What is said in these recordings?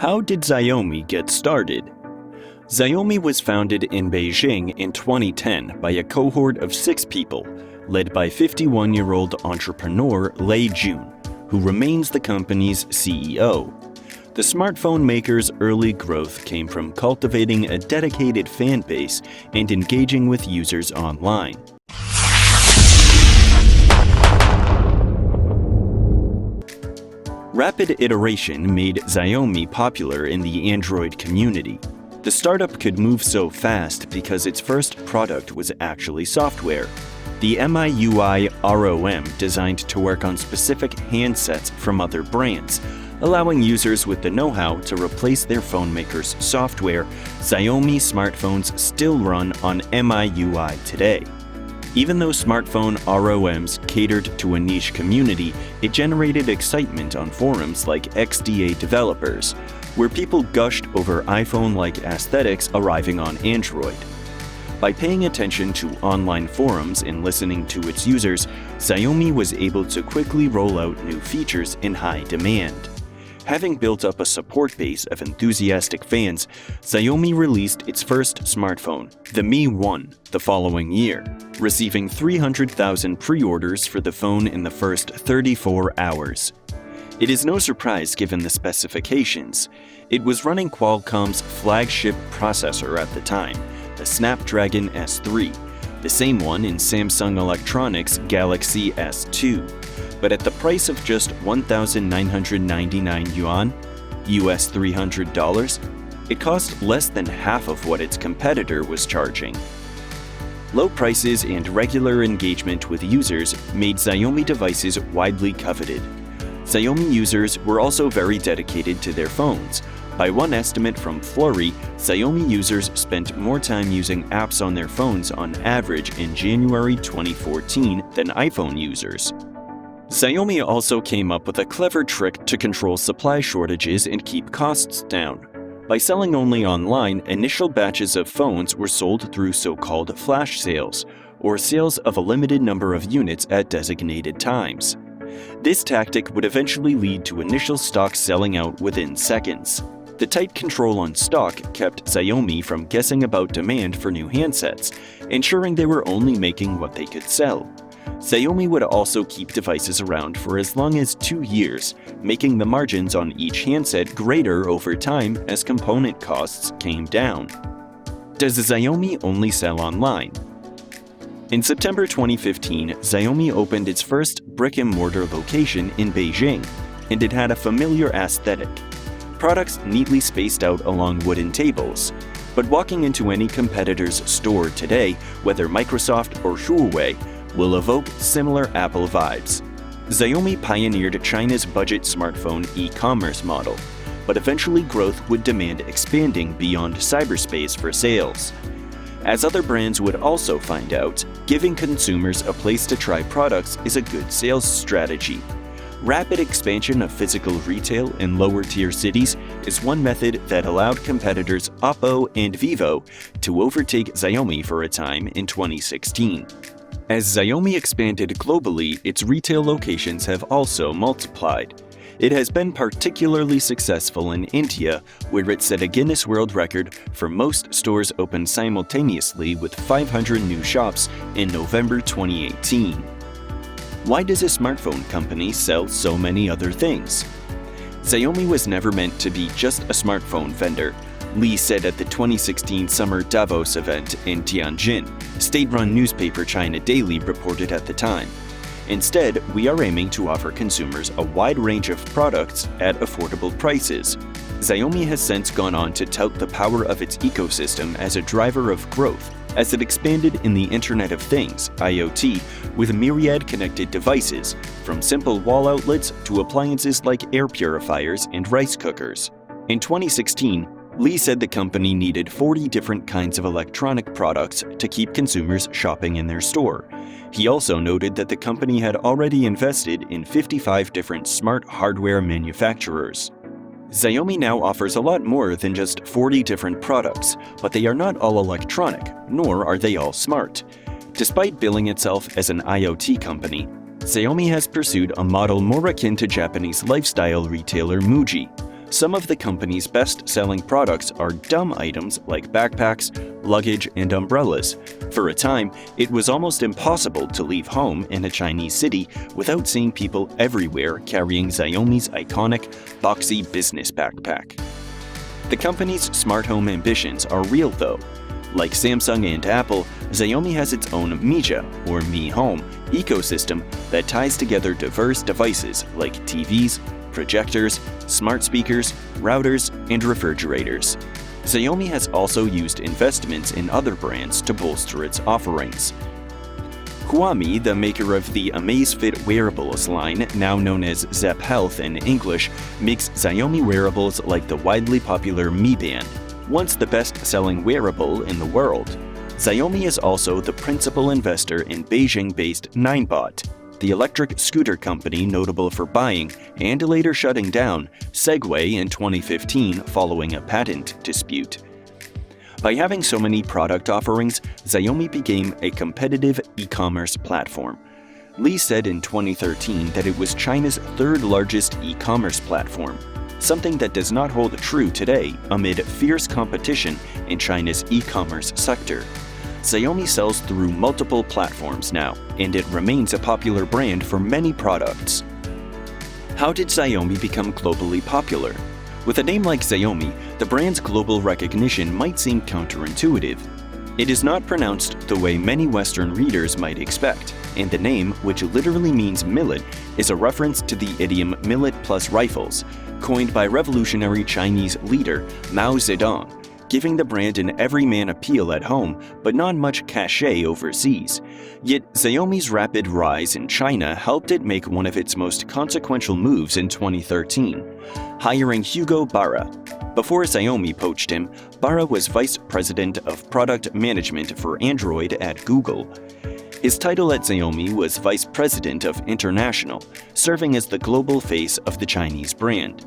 How did Xiaomi get started? Xiaomi was founded in Beijing in 2010 by a cohort of 6 people, led by 51-year-old entrepreneur Lei Jun, who remains the company's CEO. The smartphone maker's early growth came from cultivating a dedicated fan base and engaging with users online. Rapid iteration made Xiaomi popular in the Android community. The startup could move so fast because its first product was actually software. The MIUI ROM designed to work on specific handsets from other brands, allowing users with the know-how to replace their phone maker's software. Xiaomi smartphones still run on MIUI today. Even though smartphone ROMs catered to a niche community, it generated excitement on forums like XDA developers, where people gushed over iPhone-like aesthetics arriving on Android. By paying attention to online forums and listening to its users, Xiaomi was able to quickly roll out new features in high demand. Having built up a support base of enthusiastic fans, Xiaomi released its first smartphone, the Mi 1, the following year, receiving 300,000 pre-orders for the phone in the first 34 hours. It is no surprise given the specifications. It was running Qualcomm's flagship processor at the time, the Snapdragon S3, the same one in Samsung Electronics' Galaxy S2. But at the price of just 1,999 yuan, US $300, it cost less than half of what its competitor was charging. Low prices and regular engagement with users made Xiaomi devices widely coveted. Xiaomi users were also very dedicated to their phones. By one estimate from Flurry, Xiaomi users spent more time using apps on their phones on average in January 2014 than iPhone users. Xiaomi also came up with a clever trick to control supply shortages and keep costs down. By selling only online, initial batches of phones were sold through so-called flash sales, or sales of a limited number of units at designated times. This tactic would eventually lead to initial stock selling out within seconds. The tight control on stock kept Xiaomi from guessing about demand for new handsets, ensuring they were only making what they could sell. Xiaomi would also keep devices around for as long as 2 years, making the margins on each handset greater over time as component costs came down. Does Xiaomi only sell online? In September 2015, Xiaomi opened its first brick-and-mortar location in Beijing, and it had a familiar aesthetic. Products neatly spaced out along wooden tables. But walking into any competitor's store today, whether Microsoft or Huawei, will evoke similar Apple vibes. Xiaomi pioneered China's budget smartphone e-commerce model, but eventually growth would demand expanding beyond cyberspace for sales. As other brands would also find out, giving consumers a place to try products is a good sales strategy. Rapid expansion of physical retail in lower-tier cities is one method that allowed competitors Oppo and Vivo to overtake Xiaomi for a time in 2016. As Xiaomi expanded globally, its retail locations have also multiplied. It has been particularly successful in India, where it set a Guinness World Record for most stores opened simultaneously with 500 new shops in November 2018. Why does a smartphone company sell so many other things? Xiaomi was never meant to be just a smartphone vendor, Li said at the 2016 Summer Davos event in Tianjin. State-run newspaper China Daily reported at the time. Instead, we are aiming to offer consumers a wide range of products at affordable prices. Xiaomi has since gone on to tout the power of its ecosystem as a driver of growth, as it expanded in the Internet of Things, IoT, with myriad connected devices, from simple wall outlets to appliances like air purifiers and rice cookers. In 2016, Li said the company needed 40 different kinds of electronic products to keep consumers shopping in their store. He also noted that the company had already invested in 55 different smart hardware manufacturers. Xiaomi now offers a lot more than just 40 different products, but they are not all electronic, nor are they all smart. Despite billing itself as an IoT company, Xiaomi has pursued a model more akin to Japanese lifestyle retailer Muji. Some of the company's best-selling products are dumb items like backpacks, luggage, and umbrellas. For a time, it was almost impossible to leave home in a Chinese city without seeing people everywhere carrying Xiaomi's iconic, boxy business backpack. The company's smart home ambitions are real though. Like Samsung and Apple, Xiaomi has its own Mija, or Mi Home, ecosystem that ties together diverse devices like TVs, projectors, smart speakers, routers, and refrigerators. Xiaomi has also used investments in other brands to bolster its offerings. Xiaomi, the maker of the Amazfit wearables line, now known as Zepp Health in English, makes Xiaomi wearables like the widely popular Mi Band, once the best-selling wearable in the world. Xiaomi is also the principal investor in Beijing-based Ninebot, the electric scooter company notable for buying and later shutting down Segway in 2015 following a patent dispute. By having so many product offerings, Xiaomi became a competitive e-commerce platform. Li said in 2013 that it was China's third-largest e-commerce platform, something that does not hold true today amid fierce competition in China's e-commerce sector. Xiaomi sells through multiple platforms now, and it remains a popular brand for many products. How did Xiaomi become globally popular? With a name like Xiaomi, the brand's global recognition might seem counterintuitive. It is not pronounced the way many Western readers might expect, and the name, which literally means millet, is a reference to the idiom millet plus rifles, coined by revolutionary Chinese leader Mao Zedong, giving the brand an everyman appeal at home but not much cachet overseas. Yet Xiaomi's rapid rise in China helped it make one of its most consequential moves in 2013, hiring Hugo Barra. Before Xiaomi poached him, Barra was vice president of product management for Android at Google. His title at Xiaomi was vice president of international, serving as the global face of the Chinese brand.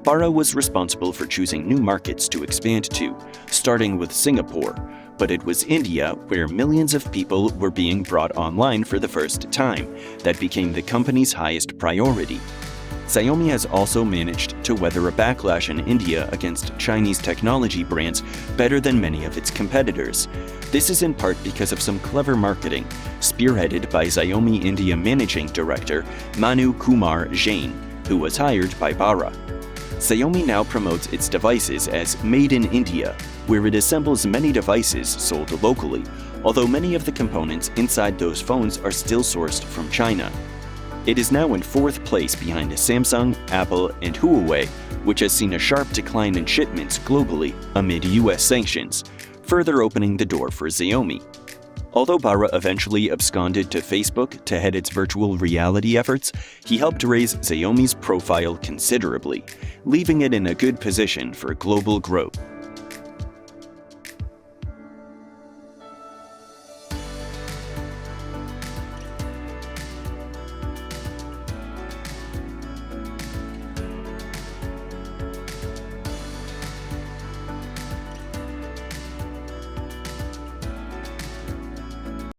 Barra was responsible for choosing new markets to expand to, starting with Singapore, but it was India, where millions of people were being brought online for the first time, that became the company's highest priority. Xiaomi has also managed to weather a backlash in India against Chinese technology brands better than many of its competitors. This is in part because of some clever marketing, spearheaded by Xiaomi India Managing Director Manu Kumar Jain, who was hired by Barra. Xiaomi now promotes its devices as Made in India, where it assembles many devices sold locally, although many of the components inside those phones are still sourced from China. It is now in fourth place behind Samsung, Apple, and Huawei, which has seen a sharp decline in shipments globally amid US sanctions, further opening the door for Xiaomi. Although Barra eventually absconded to Facebook to head its virtual reality efforts, he helped raise Xiaomi's profile considerably, leaving it in a good position for global growth.